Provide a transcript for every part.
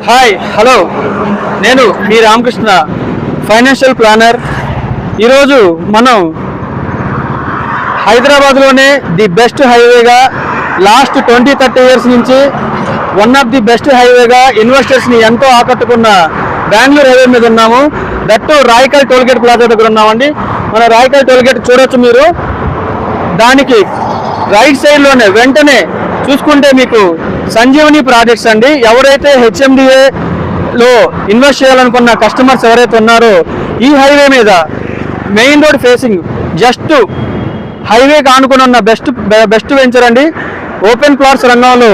Hi hello నేను మీ Ramakrishna financial planner. ఈరోజు మనం హైదరాబాద్లోనే ది బెస్ట్ హైవేగా లాస్ట్ 20-30 ఇయర్స్ నుంచి వన్ ఆఫ్ ది బెస్ట్ హైవేగా ఇన్వెస్టర్స్ని ఎంతో ఆకట్టుకున్న బెంగళూరు హైవే మీద ఉన్నాము. దట్టు రాయకల్ టోల్గేట్ ప్లాజా దగ్గర ఉన్నామండి. మన రాయకల్ టోల్గేట్ చూడొచ్చు మీరు. దానికి రైట్ సైడ్లోనే వెంటనే చూసుకుంటే మీకు సంజీవని ప్రాజెక్ట్స్ అండి. ఎవరైతే హెచ్ఎండిఏలో ఇన్వెస్ట్ చేయాలనుకున్న కస్టమర్స్ ఎవరైతే ఉన్నారో ఈ హైవే మీద మెయిన్ రోడ్ ఫేసింగ్ జస్ట్ హైవేకి ఆనుకుని ఉన్న బెస్ట్ వెంచర్ అండి. ఓపెన్ ప్లాట్స్ రంగంలో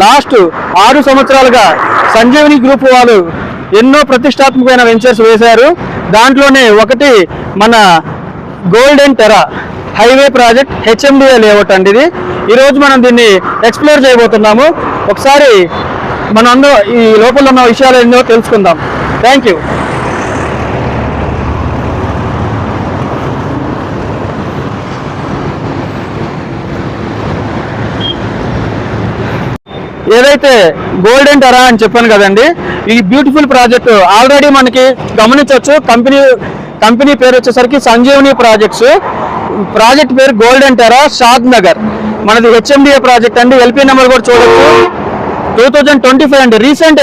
లాస్ట్ 6 సంవత్సరాలుగా సంజీవని గ్రూప్ వాళ్ళు ఎన్నో ప్రతిష్టాత్మకమైన వెంచర్స్ వేశారు. దాంట్లోనే ఒకటి మన golden Tera highway project HMDA layout అండి. ఇది ఈరోజు మనం దీన్ని ఎక్స్ప్లోర్ చేయబోతున్నాము. ఒకసారి మనం అందరూ ఈ లోపల ఉన్న విషయాలు ఏందో తెలుసుకుందాం. Thank you. ఏదైతే గోల్డెన్ టెరా అని చెప్పాను కదండి, ఈ బ్యూటిఫుల్ ప్రాజెక్ట్ ఆల్రెడీ మనకి గమనించవచ్చు. కంపెనీ పేరు వచ్చేసరికి సంజీవని ప్రాజెక్ట్స్. ప్రాజెక్ట్ పేరు గోల్డెన్ టెరా షాద్ నగర్. మనది హెచ్ఎండిఏ ప్రాజెక్ట్ అండి. ఎల్పీ నెంబర్ కూడా చూడొచ్చు, 2025 అండి. రీసెంట్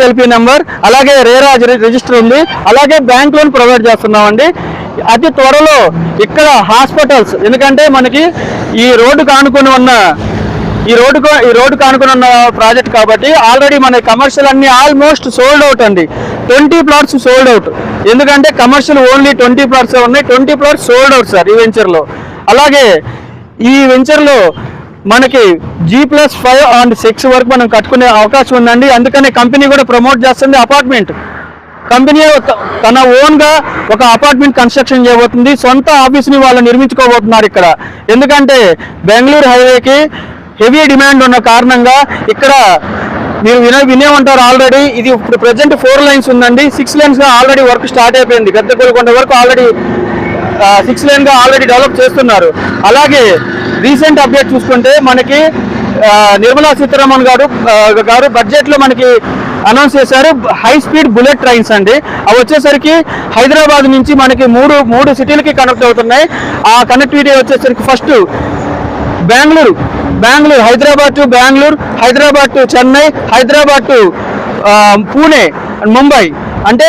ఎల్పీ నెంబర్ అలాగే రేరా రిజిస్టర్ ఉంది. అలాగే బ్యాంక్ లోన్ ప్రొవైడ్ చేస్తున్నామండి. అతి త్వరలో ఇక్కడ హాస్పిటల్స్, ఎందుకంటే మనకి ఈ రోడ్డుకు ఆనుకొని ఉన్న ప్రాజెక్ట్ కాబట్టి ఆల్రెడీ మన కమర్షియల్ అన్ని ఆల్మోస్ట్ సోల్డ్ అవుట్ అండి. 20 ప్లాట్స్ సోల్డ్ అవుట్. ఎందుకంటే కమర్షియల్ ఓన్లీ 20 ప్లాట్స్ ఉన్నాయి. 20 ప్లాట్స్ సోల్డ్ అవుట్ సార్ ఈ వెంచర్లో. అలాగే ఈ వెంచర్లో మనకి G+5 అండ్ 6 వరకు మనం కట్టుకునే అవకాశం ఉందండి. అందుకనే కంపెనీ కూడా ప్రమోట్ చేస్తుంది అపార్ట్మెంట్. కంపెనీ తన ఓన్గా ఒక అపార్ట్మెంట్ కన్స్ట్రక్షన్ చేయబోతుంది. సొంత ఆఫీస్ని వాళ్ళు నిర్మించుకోబోతున్నారు ఇక్కడ. ఎందుకంటే బెంగళూరు హైవేకి హెవీ డిమాండ్ ఉన్న కారణంగా ఇక్కడ మీరు వినే ఉంటారు ఆల్రెడీ. ఇది ఇప్పుడు ప్రజెంట్ 4 లైన్స్ ఉందండి. 6 లైన్స్గా ఆల్రెడీ వర్క్ స్టార్ట్ అయిపోయింది. పెద్ద గోల్కొండ వరకు ఆల్రెడీ 6 లైన్గా ఆల్రెడీ డెవలప్ చేస్తున్నారు. అలాగే రీసెంట్ అప్డేట్ చూసుకుంటే మనకి నిర్మలా సీతారామన్ గారు బడ్జెట్లో మనకి అనౌన్స్ చేశారు హై స్పీడ్ బుల్లెట్ ట్రైన్స్ అండి. అవి వచ్చేసరికి హైదరాబాద్ నుంచి మనకి మూడు సిటీలకి కనెక్ట్ అవుతున్నాయి. ఆ కనెక్టివిటీ వచ్చేసరికి first Bengaluru, Hyderabad to Bengaluru, Hyderabad to Chennai, Hyderabad to Pune and Mumbai. అంటే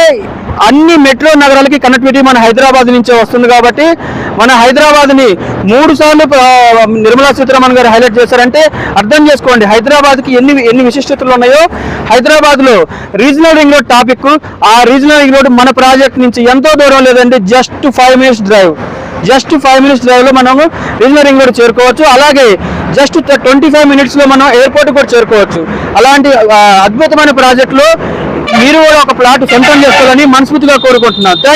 అన్ని మెట్రో నగరాలకి కనెక్టివిటీ మన హైదరాబాద్ నుంచే వస్తుంది. కాబట్టి మన హైదరాబాద్ని 3 సార్లు నిర్మలా సీతారామన్ గారు హైలైట్ చేశారంటే అర్థం చేసుకోండి హైదరాబాద్కి ఎన్ని విశిష్టతలు ఉన్నాయో. హైదరాబాద్లో రీజనల్ రింగ్ రోడ్ టాపిక్, ఆ రీజనల్ రింగ్ రోడ్ మన ప్రాజెక్ట్ నుంచి ఎంతో దూరం లేదండి. జస్ట్ 5 మినిట్స్ డ్రైవ్లో మనము రీజనల్ రింగ్ రోడ్ చేరుకోవచ్చు. అలాగే జస్ట్ 25 మినిట్స్లో మనం ఎయిర్పోర్ట్ కూడా చేరుకోవచ్చు. అలాంటి అద్భుతమైన ప్రాజెక్టులో మీరు కూడా ఒక ప్లాట్ సొంతం చేసుకోవాలని మనస్ఫూర్తిగా కోరుకుంటున్నాను. Thank you.